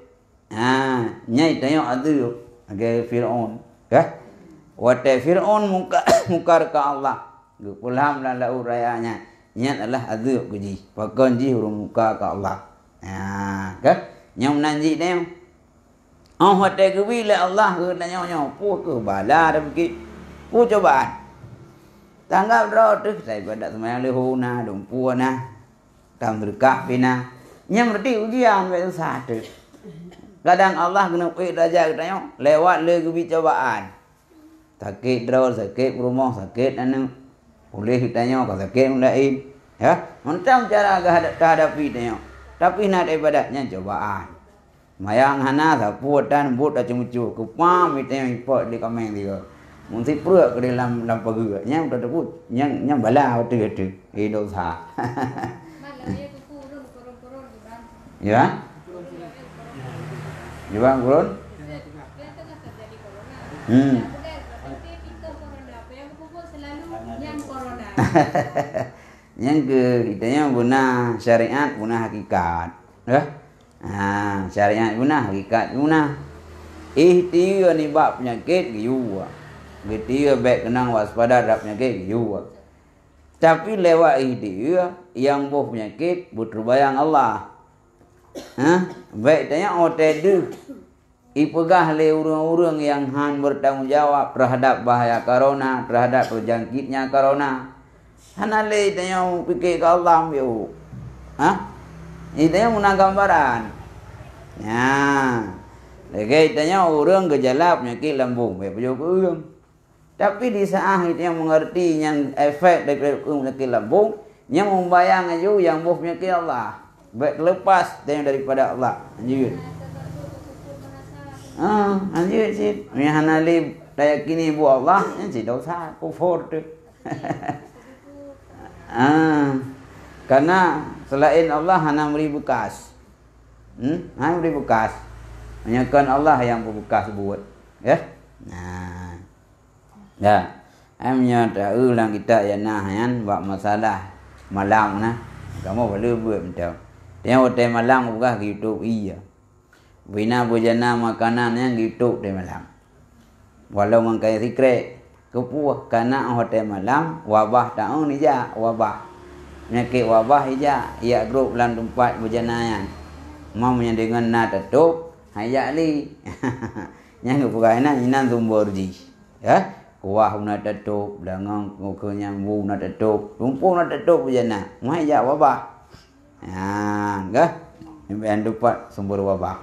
nyai tanya adu Agai Fir'aun, ya? Wate Fir'aun mukar ke Allah, gupulham dan lau rayanya, nyat adalah aduk keji, pakon ji hurung muka ke Allah, kan? Nyom nanji dia, wate kebi le Allah ke nanya pu ke bala dah bukit, pu cobaan, tanggap dah tu saya pada semayang lehu na, dumpu na, tam berkah pina, nyam berarti ujian betul satu. Kadang Allah kena pergi darjah katanya lewat le kebi cobaan. Sakit draw, sakit rumah, sakit anu. Boleh ditanya kalau sakit lain, ya. Macam cara hadapi tanya. Tapi nak ibadatnya cobaan. Mayang hana sapu dan but dah cumucu. Kupam itanya ipot di kameng dia. Mesti perut ke dalam pagi. Nyam dah tebut, nyam bala waktu. Dosa. Ya. Jawab kurun. Yang ke kitanya guna syariat guna hakikat, ya. Syariat guna hakikat guna. Ihtiar ni bab penyakit giwa. Ihtiar baik kenang waspada terhadap penyakit giwa. Tapi lewat ihtiar yang buh penyakit berbayang Allah. Baik tanya ote du. Ipegah le urang-urang yang han bertanggung jawab terhadap bahaya corona, terhadap terjangkitnya corona. Hana le tanya fikir ke Allah yo. Itu yang guna gambaran. Ya. Lagi tanya urang gejala penyakit lambung, baik penyakit urang. Tapi di saat itu yang mengerti yang efek dari penyakit lambung, yang membayang aja yang buh penyakit Allah. Baik lepas daripada Allah. Anjir. Anjir sih. Hana le daya kini bu Allah, sih dosa kufur tu. Karena selain Allah hana beri bekas. Hana beri bekas. Hanyakan Allah yang berbekas buat. Ya. Nah. Ya. Amnya tak ulang kita ya nah kan buat masalah malam nah. Kamu boleh buat macam. Tengok hotel malam buka YouTube iya. Bina bujana makanan yang YouTube di malam. Walau mangkai secret kepuah karena hotel malam wabah tahu ni ja wabah. Penyakit wabah ija ia grup lan tempat berjanaan. Mamanya dengan na tutup hayak li. Yang kepukaina inan tumbur ji. Ya, kuah na tutup dangang mukanya bu na tutup, tumpung na tutup berjana. Mai ja wabah. Ya, enggak? Yang tempat sumber wabah.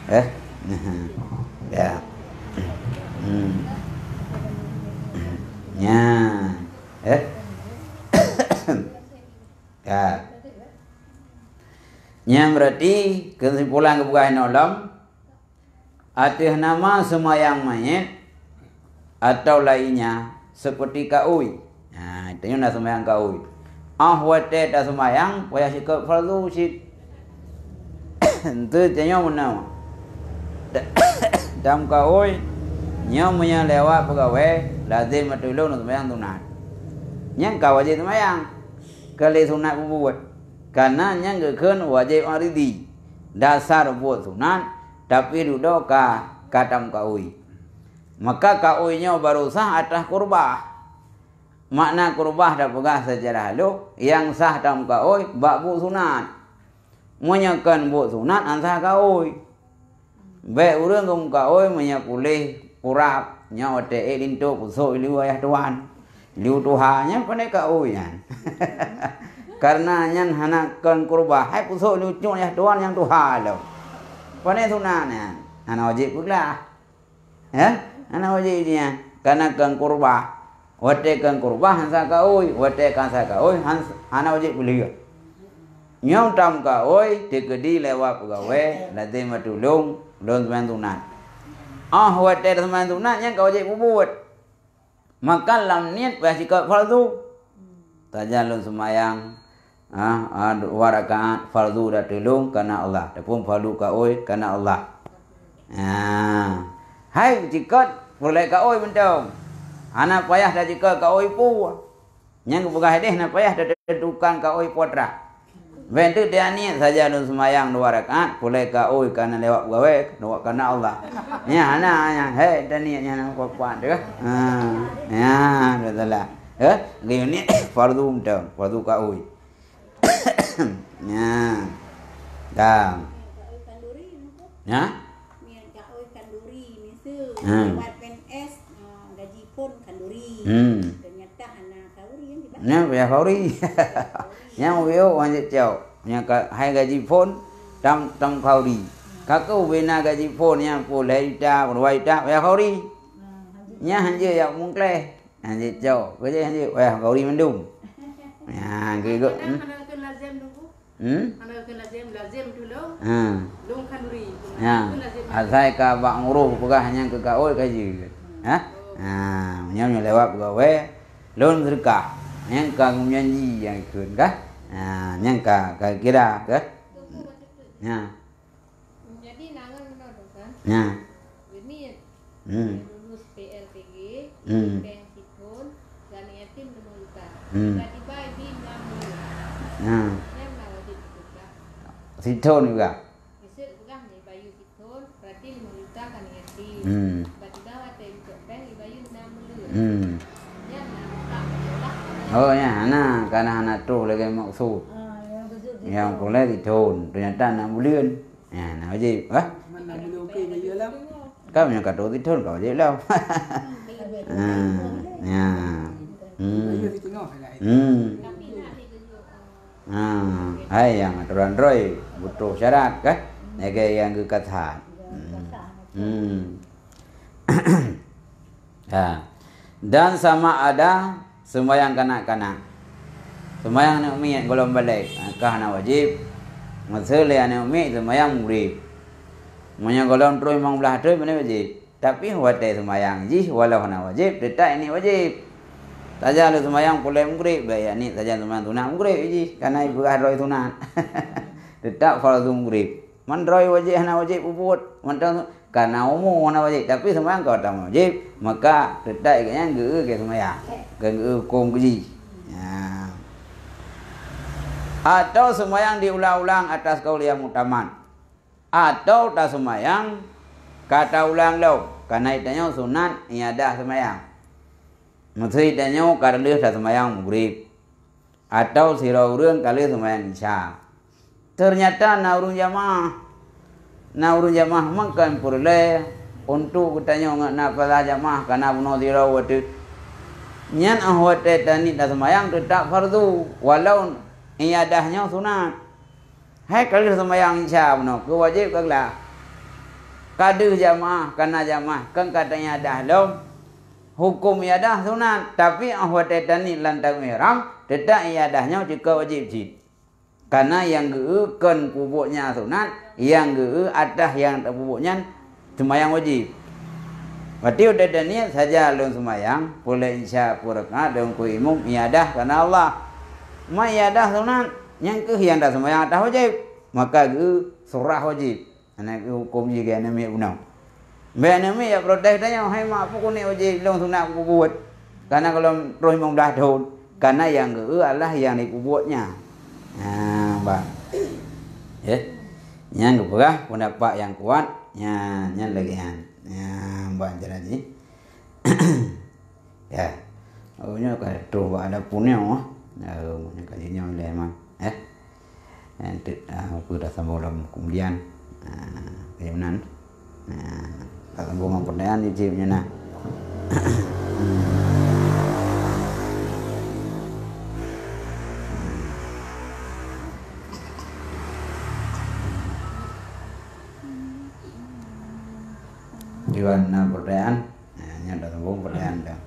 Ya. Ya. Ya. Yang berarti kesimpulan kebukaan alam atas nama semayang mayat atau lainnya seperti kaui. Nah, itu yang nak semayang kaui. Wate dah semayang, payah sikap fardu sik. Itu tanya mana? Dam kaui, nyamanya lewat pegawai, lazim matulun semayang tunat. Yang kau wajib semayang. Kali sunat buat karena yang kekan wajib aridi dasar buat sunat tapi duduk katam kaui maka kauinya baru sah atas kurbah makna kurbah dah pegah secara halus yang sah tam kaui bak buat sunat menyakan buat sunat ansah kaui baik urang kum kaui menyapulih kurap nyawa te lintu pusuk liu ayah tuan liu tuhanya pandai kaui kan. Karena nyan hanakan kurbah hai pusuk lucu ya tuan yang tuha lo. Pane sunana. Ana wajib pula. Ya? Ana wajib dia. Karena kan kurbah. Wate kan kurbah hansa kaoi, wate kan sa kaoi ana wajib beli. Nyau tam kaoi tikedi lewat pegawai latih matulung don bantunan. Wate bantunan yang kau wajib buat. Maka lam niat basikap fardu. Tajalun semayang dua rakaat fardu dah tolong karena Allah. Adapun fardu kaoi karena Allah. Hai jika boleh kaoi bentuk. Anak payah dah jika kaoi pu. Yang bukan hadis nak payah dah tentukan kaoi potra. Bentuk dia ni saja dun semayang dua rakaat boleh kaoi karena lewat pegawai, lewat karena Allah. Ya anak hei dan niatnya nak kuat dah. Ya betul lah. Dia ni fardu bentuk, fardu kaoi. Ya. Dah. Ya. Mian kaoi kanduri misu. Lewat PNS gaji pun kanduri. Ternyata anak kauri yang di Nah, ya kauri. Yang weo wanjit jauh. Yang hai gaji pun tam kauri. Kakau bina gaji pun yang boleh ita, boleh ita, ya kauri. Nya hanje ya mungkleh. Hanje jauh. Kerja hanje ya kauri mendung. Ya, gitu. Anak lazim dulu. Dong kanduri. Ya. Asai ka bak nguruh pegah yang ke kaoi kaji. Nyam lewat pegawai lon sedekah. Yang ka nyanyi yang ikut kah? Yang ka kira kah? Ya. Jadi nangan menurut kan? Ya. Ini lulus PLPG, yang sikun, dan yatim bermuka. Tiba-tiba di 60. Siton juga. Besok bukan ni bayu siton, berarti 5 juta kan yatim. Tiba-tiba waktu itu bank bayu 60. Ya, Oh ya, karena anak tu lagi maksud. Yang boleh ditun, ternyata 6 bulan. Nak wajib. Mana boleh okey je lah. Kau yang kata ditun kau wajib lah. Ya. Ayo kita tengok lah. Tapi nak ni tu. Hai yang aturan roy butuh syarat kan? Yang ke kata. Dan sama ada sembahyang kanak-kanak. Sembahyang anak umi golong balik. Kah nak wajib. Masa le anak umi sembahyang murid. Munya golong terus memang belah terus mana wajib. Tapi watai sembahyang ji walau nak wajib, tetap ini wajib. Saja lu sembahyang pulai murid, baik ni saja sembahyang sunat murid ji. Karena ibu roy sunat. Tetap fardu murid. Man roy wajib nak wajib ubud. Mantang karena umum mana wajib, tapi sembahyang kau tak wajib, maka tetap ikatnya ke sembahyang. Ke hukum ji. Atau sembahyang diulang-ulang atas kaul yang mutaman. Atau tak sembahyang kata ulang lau. Karena itanya sunat iadah sembahyang. Mesti itanya karena dah sembahyang maghrib. Atau sirau urang kali sembahyang isya. Ternyata na urang jamaah. Na urang jamaah makan purle untuk katanya na pada jamaah karena bunuh sirau waktu. Nyan ahwate tani dah sembahyang tetap fardu walau iadahnya sunat. Hai kali sembahyang isya bunuh wajib kaglah. Kadu jamaah karena jamaah kan katanya dah lom hukum iadah sunat tapi ahwate tani lantang ihram tetap iadahnya juga wajib jid. Karena yang geukeun pupuknya sunat, yang geu adah yang tak pupuknya sembahyang wajib. Berarti udah ada niat saja lung sembahyang, boleh isya puraka dan ku imum iadah karena Allah. Ma iadah sunat, yang ke yang dah sembahyang adah wajib, maka geu surah wajib. Anak hukum juga nama punau. Mbak nama ya protes tanya, hai mak apa kau ni wajib lung sunat aku buat. Karena kalau roh imam dah tahun, karena yang geu Allah yang dipupuknya. Bang. Ya. Yang keberah pendapat yang kuat, yang lagi bang jadi. Ya. Oh nya ka tu ada punya nya kajinya memang nanti aku dah sambung dalam kemudian kemudian sambung pertanyaan di chipnya nah. Iwan pertanyaan, dah sambung pertanyaan dah.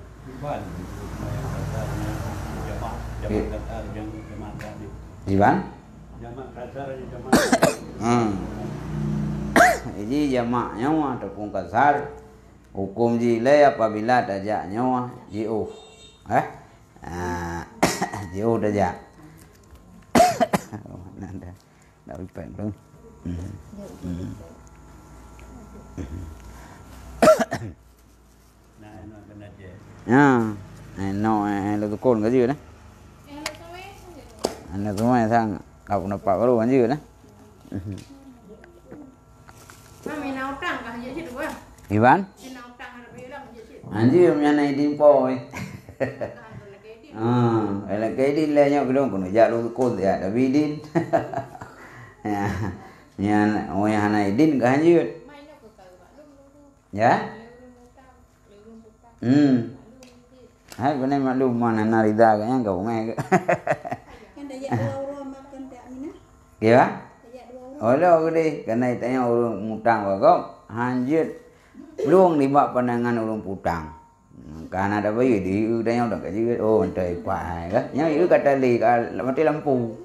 Iwan? Jamak kasar jamak. Ini jamak nyawa ataupun kasar. Hukum jilai apabila tajak nyawa ji'uh. Ji'uh tajak. Dah lipat belum? No, lo tu con cái gì đấy? Anh là tôi sang học nó bảo đồ cái gì đấy? Mami nấu trăng cả gì chứ đúng không? Ivan? Nấu trăng là bây giờ làm gì chứ? Anh gì hôm nay đi bồi. Là cái đi lên nhau cái đó còn dạ luôn con thì đã bị đi. Nhà ôi hà này đi cả gì? Ya? Hai bữa nay mà lu mana narida kayaknya enggak umeh. Kan dah ya dua makan tak ni nah. Ya? Ya dua. Olo gede karena itanya urung mutang kok hanjut. Luang di bak pandangan urung putang. Karena ada bayi di udahnya udah kaji oh entai pai kan. Yang itu kata li mati lampu.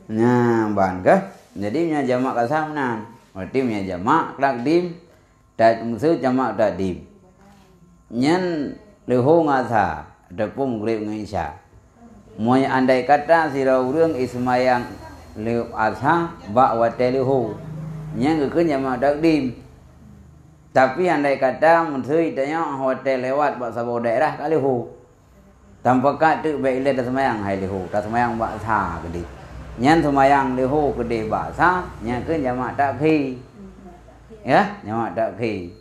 Nah, ban ke? Jadi punya jamak kasamnan. Berarti punya jamak takdim dan musuh jamak takdim. Nyan leho ngasa tepung grip ngisya. Moy andai kata sira urang ismayang leu asa ba wa teleho. Nyan ke jamak takdim. Tapi andai kata musuh itanya hotel lewat ba sabo daerah kali ho. Tanpa kata baik le semayang hai leho, ta semayang ba sa gede. Nyan semayang leho gede ba sa, nyan ke jamak takhi. Ya, jamak takhi.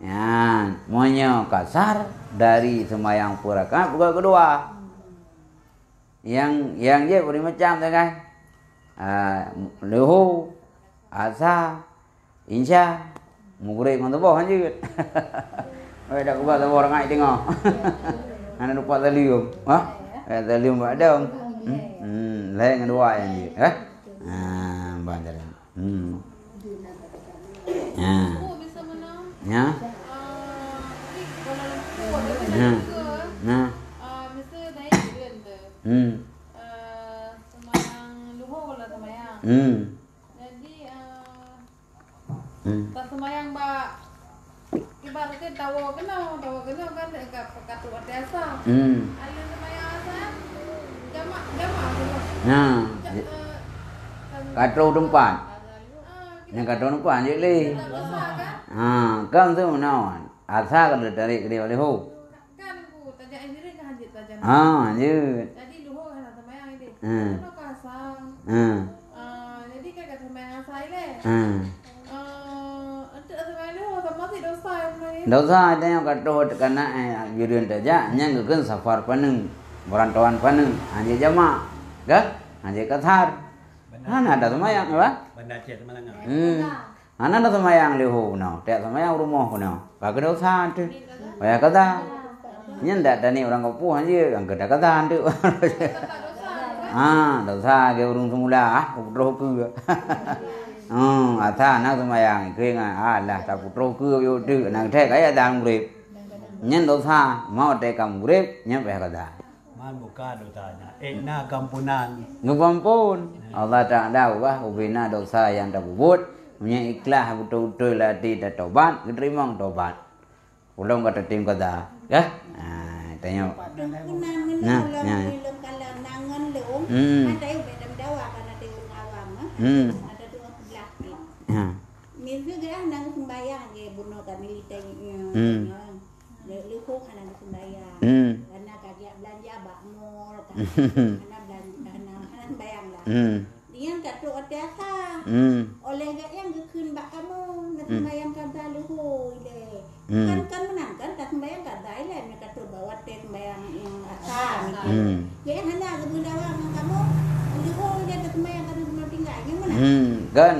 Ya, maunya kasar dari sembahyang puraka pukul kedua. yang je boleh macam tu kan. Luhu, asa, insya, mugure ngon tu boh je. Oi dak kubat tu orang ai tengok. Ana lupa talium. Talium buat dong. Lain dengan dua yang je. Banyak. Oh, bisa menang. Ya. Ni kalau mesti dah jalan tu. Semayang luhur lah semayang. Jadi tak semayang ba ibaratnya tawa kena kan dekat katu biasa. Alun semayang asal jamak semua. Katu tempat. Yang katu tempat je le. Tak besar kan? Kan tu menawan. Asa kalau tarik dia boleh ho. Kan ku tajak engineering kan hajit tajak. Je. Jadi luhur kan semayang ini. Hmm. Kena kasang. Jadi kan kata semayang asal le. Untuk semayang luhur sama si dosa yang main. Dosa ada yang katu kena jurun tajak yang geun safar paneng. Merantauan paneng. Anje jamak. Ke? Anje kathar. Ada semayang apa? Benda cek Melangah. Ada semayang leho no. Tak semayang rumah no. Kagak dosa tu. Kayak kata. Nyendak tani orang Kapuh aje, ang kada kata tu. Dosa ke urung semula putro ke. Asa nak semayang ke lah tak putro ke yo tu nang thek kaya dang urip. Nyen dosa mau te kam urip nyen pe kata. Man buka dosanya. Na kampunan. Ngampun. Allah Ta'ala ubina dosa yang tak buat. Punya ikhlas betul-betul latih dan taubat, diterima taubat. Ulung kata tim kata, ya? Tanya. Nangan leung. Ada yang bedam dawa karena deung awam. Ada dua belakang. Misu dia nang sembayang ye bunuh kami litanya. Luhur anak sembayang. Karena kajian belanja bakmul kan. Anak sembayang lah. Dia kata otiasa. Oleh gak yang gekun bak kamu nak sembayang kada luhur le. Kan menang kan tak sembayang kada ile nak kata bawa teh sembayang yang asal. Jadi hanya kebudawa kamu luhur dia tak sembayang kada semua tinggal yang mana? Kan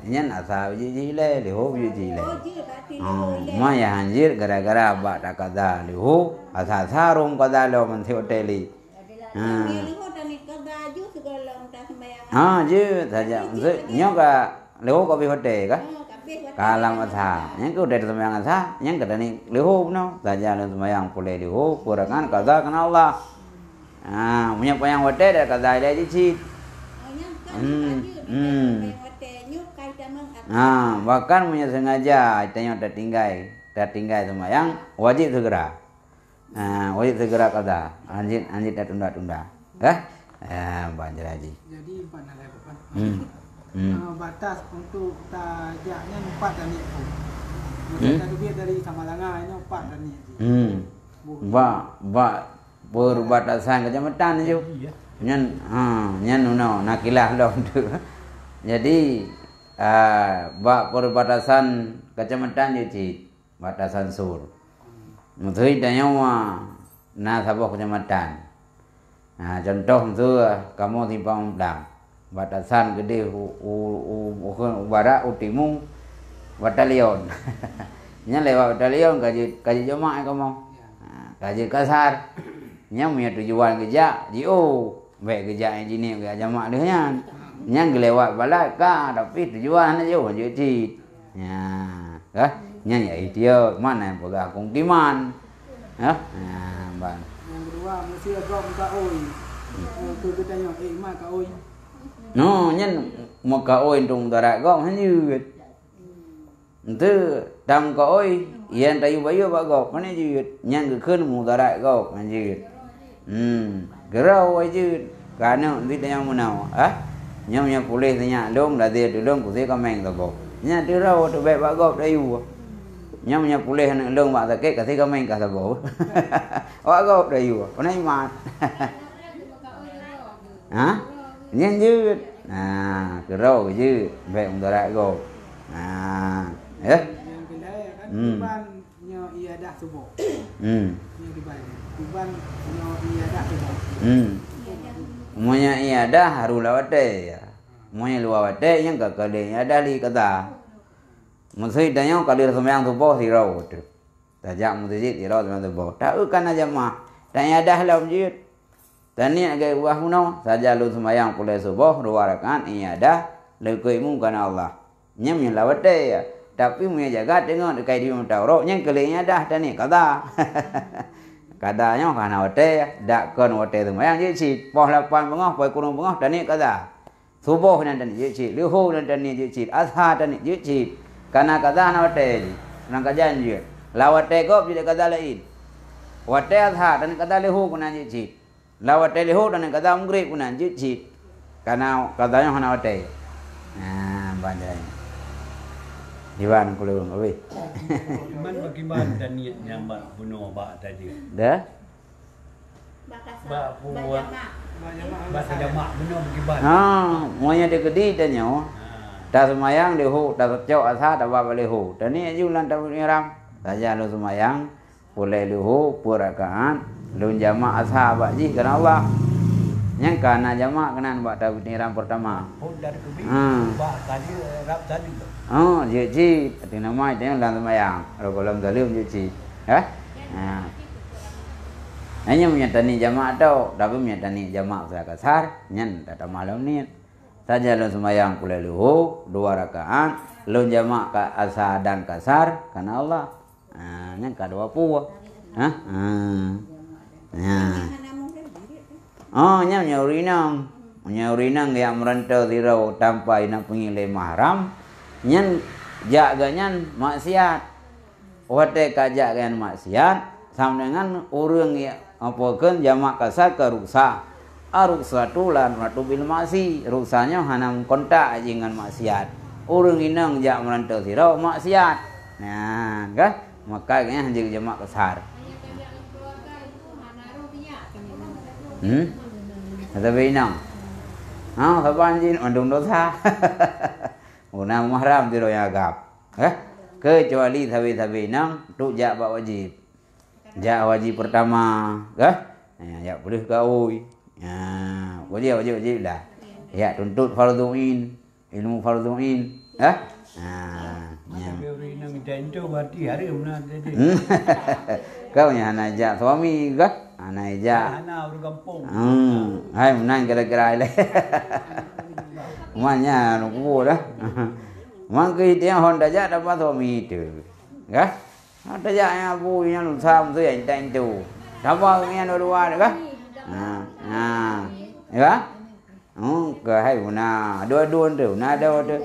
nyen asal ji le luhur ji le. Oh ji berarti luhur le. Maya anjir gara-gara bak tak kada luhur asal sarung kada lo man thi hoteli. Luhur dan kada ju segala tak sembayang. Je saja. Nyo ka luhur ko bi hotel ka? Kalam asa. Yang ku dari semayang asa, yang kada ni luhur no. Saja lu semayang boleh luhur, kurangan kada kena Allah. Punya payang hotel dah kada ada dicit. Bahkan punya sengaja tanya tertinggal semayang wajib segera. Wajib segera kada. Anjit dah tunda-tunda. Banjir haji. Jadi 4 nak lepas. Batas untuk tajaknya 4 dan ni. Kita duit dari Samalanga ini 4 dan ni. Perbatasan kecamatan je. Nyen nakilah dah tu. Jadi perbatasan kecamatan je cik. Batasan sur. Muthui tanya na sabah kecamatan. Contoh tu kamu timpang belang. Batasan gede barat utimu batalion. Nya lewat batalion kaji jemaah kamu. Kaji kasar. Nya punya tujuan kerja JO. Baik kerja engineer kerja jemaah dia nya. Nya lewat balai ka tapi tujuan aja je cik. Nya dia mana yang pegah kungkiman. Bang. Yang kedua mesti agak muka oi. Tu kita tanya mak ka oi. No, nyen một cả oi trong darat gom han như tu tam ka oi yen tayu bayu ba gop mane ju nyen ke keun mu darat gop man ju gerau ai ju kana ndi tanya munau nya boleh tanya long dah dia tu long ku se ka meng ta gop nya tu rau tu be ba gop dayu nya boleh nak long ba ta ke ka se ka meng ka ta gop wa gop dayu mane mat Nhân dư cái rau dư về ông darat go Yang kedua kan kuban nyo ia dah subuh. Yang kedua kuban nyo ia dah subuh. Monya ada harula wate ya. Monya luar wate yang kakale ada li kata. Musai danyang kalir sembahyang subuh sirau tu. Tajak masjid sirau sembahyang subuh. Tak kan jamaah. Tanya dah lah masjid. Tani agak buah muno saja lu sembahyang pulai subuh 2 rakaat ada leukoimu kana Allah. Nyam yang lawate ya. Tapi punya jaga tengok dekai dia tahu nyang kelingnya dah tani kata. Kadanya kana wate dak kon wate sembahyang je si poh 8 bengah poh kurang bengah tani kata. Subuh nan tani je si luhur nan tani je si asha tani je si. Kana kata na wate ji. Nang kajan je. Lawate kop je kata lain. Wate asha tani kata luhur kuna je si. Lawate luhur tani kata maghrib kuna je si. Kana katanya kana wate. Banyak. Iwan kulung awe. Bagaimana dan niat nyambat bunuh bak tadi? Dah? Bak buat bahasa jamak bunuh bagaimana? Monya dia gede tanya. Dah semayang lehu, dah cok asa dah bawa lehu. Dan ni ajulan tak menyiram. Saja lu semayang, boleh lehu, purakaan, lu jamak asa baji kerana Allah. Yang kana jamak kenan buat dah menyiram pertama. Oh dari kebi. Bak tadi rap tadi. Je ji, arti nama itu yang dalam semayang. Kalau kolam zalim je ji. Hanya menyatani jamak tau, tapi menyatani jamak saya kasar, nyen tak malam ni. Saja lu semayang pulai luhu 2 rakaat, lu jamak ka asa dan kasar karena Allah. Nyen ka 20. Nyam nyaurinang yang merantau dirau tanpa ina pengilai mahram. Nyen jaganyan maksiat. Wate kajagan maksiat sama dengan orang yang apakeun jamak kasar ke ruksa. Ruksa tulan ratu bil maksi. Ruksanya hanam kontak dengan maksiat. Orang inang jak merantau sirau maksiat. Nah, kan? Maka hanya jamak kasar. Tapi inang. Kapan jin mandung dosa. Una mahram tiro yang agap. Kecuali tabi-tabi nang tu jak bak wajib. Jak wajib pertama, ya boleh gaui. Wajib dah. Ya tuntut fardhu ain, ilmu fardhu ain, Teori nang janjo berarti hari mana tadi? Kau yang anak jak suami ke? Anak jak. Anak orang kampung. Hai menang kira-kira le. Mana nak buat dah. Mangkei dia Honda jak dapat suami itu. Kan? Honda jak yang abu yang lusam tu yang tak itu. Dapat yang dua kan? Ya? Ke hai mana? Dua-dua tu, nada tu.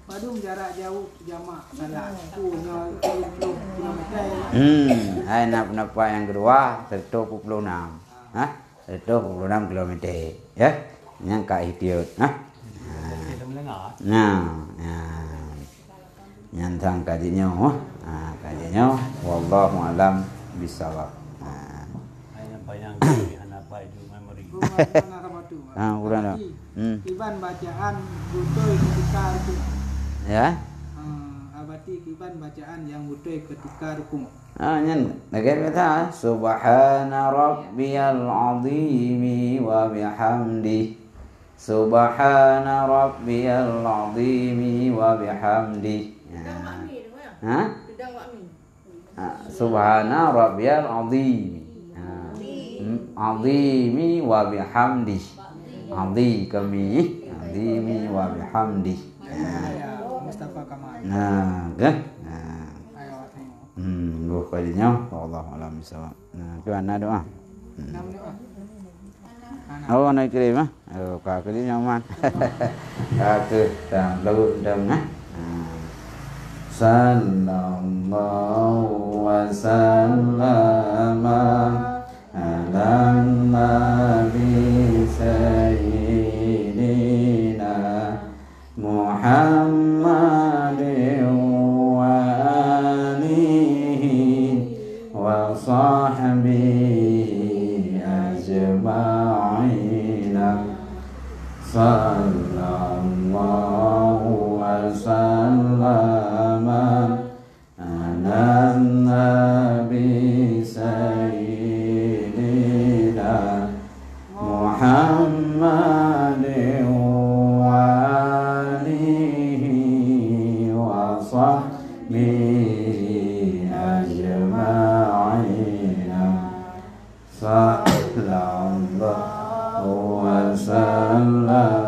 Padung jarak jauh jamak salat ku 20 km. Hai napa yang kedua 126. 126 km. Ya. Yang ka hitiut. Yang sang kajinya. Kajinya wallahu alam bisawab. Hanya bayang anak pai itu memori. Kurang dah. Kiban bacaan butuh ketika rukun. Ya. Abati kiban bacaan yang butuh ketika rukun. Nyen, bagaimana? Subhana rabbiyal azimi wa bihamdi. Subhana rabbiyal azimi wa bihamdi. Subhana rabbiyal azimi. Azimi wa bihamdi. Azimi kami. Azimi wa bihamdi. Mustafa Kamal. Kan? Kalinya Allah alam bisawab. Tu anak doa. Oh nak kirim ah. Kak kirim nyaman. Kak tang lalu dam Sallallahu wa sallama ala nabi sayyidina Muhammadin wa sahbihi ajma'ina sallallahu wa sallama ala nabi sayyidina وصحبه أجمعين صلى الله وسلم